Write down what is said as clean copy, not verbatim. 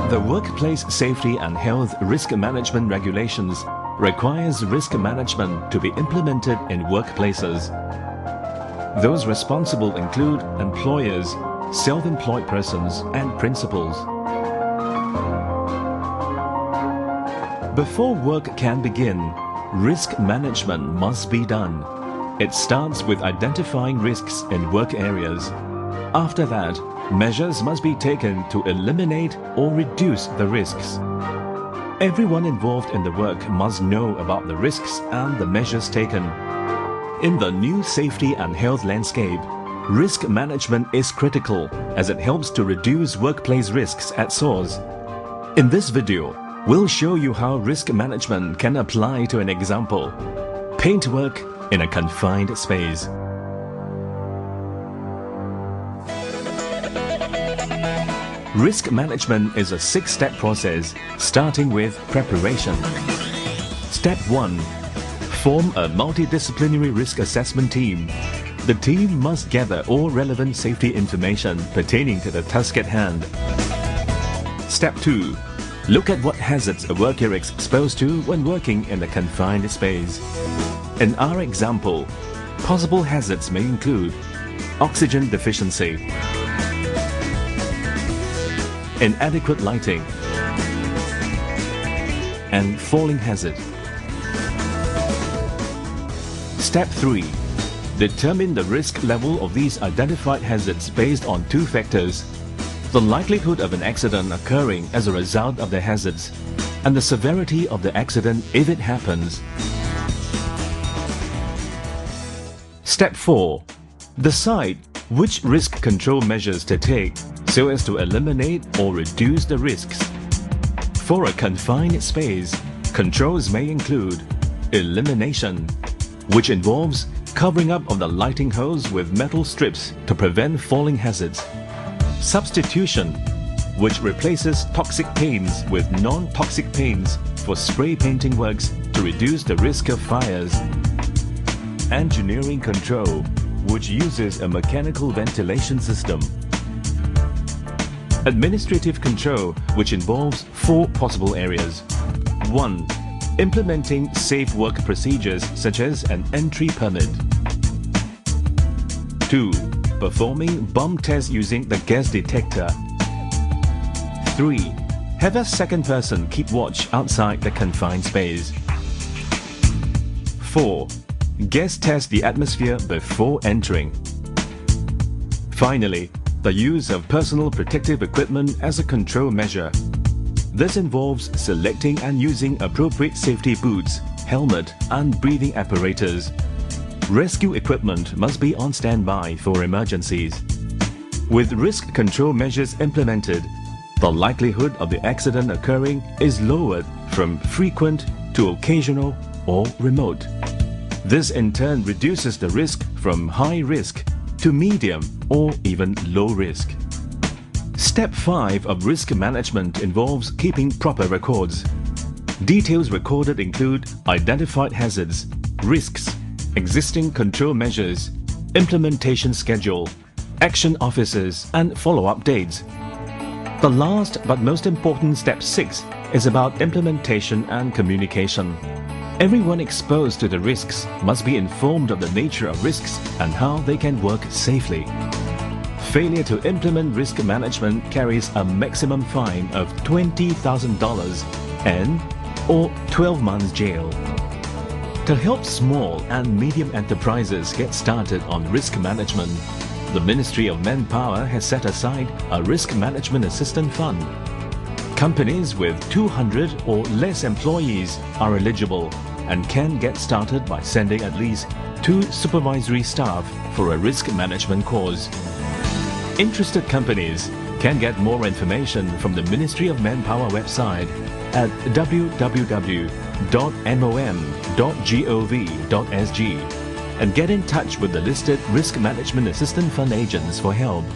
The Workplace Safety and Health Risk Management Regulations requires risk management to be implemented in workplaces. Those responsible include employers, self-employed persons, and principals. Before work can begin, risk management must be done. It starts with identifying risks in work areas. After that, measures must be taken to eliminate or reduce the risks. Everyone involved in the work must know about the risks and the measures taken. In the new safety and health landscape, risk management is critical as it helps to reduce workplace risks at source. In this video, we'll show you how risk management can apply to an example: paintwork in a confined space. Risk management is a 6-step process, starting with preparation. Step 1. Form a multidisciplinary risk assessment team. The team must gather all relevant safety information pertaining to the task at hand. Step 2. Look at what hazards a worker is exposed to when working in a confined space. In our example, possible hazards may include oxygen deficiency, inadequate lighting, and falling hazard. Step 3. Determine the risk level of these identified hazards based on 2 factors: the likelihood of an accident occurring as a result of the hazards, and the severity of the accident if it happens. Step 4. Decide which risk control measures to take so as to eliminate or reduce the risks. For a confined space, controls may include elimination, which involves covering up of the lighting hose with metal strips to prevent falling hazards; substitution, which replaces toxic paints with non-toxic paints for spray painting works to reduce the risk of fires; engineering control, which uses a mechanical ventilation system; administrative control, which involves 4 possible areas. 1. Implementing safe work procedures such as an entry permit. 2. Performing bomb tests using the gas detector. 3. Have a second person keep watch outside the confined space. 4. Gas test the atmosphere before entering. Finally, the use of personal protective equipment as a control measure. This involves selecting and using appropriate safety boots, helmet, and breathing apparatus. Rescue equipment must be on standby for emergencies. With risk control measures implemented, the likelihood of the accident occurring is lowered from frequent to occasional or remote. This in turn reduces the risk from high risk to medium or even low risk. Step 5 of risk management involves keeping proper records. Details recorded include identified hazards, risks, existing control measures, implementation schedule, action officers, and follow-up dates. The last but most important step 6 is about implementation and communication. Everyone exposed to the risks must be informed of the nature of risks and how they can work safely. Failure to implement risk management carries a maximum fine of $20,000 and/or 12 months jail. To help small and medium enterprises get started on risk management, the Ministry of Manpower has set aside a Risk Management Assistance Fund. Companies with 200 or less employees are eligible and can get started by sending at least 2 supervisory staff for a risk management course. Interested companies can get more information from the Ministry of Manpower website at www.mom.gov.sg and get in touch with the listed Risk Management Assistance Fund agents for help.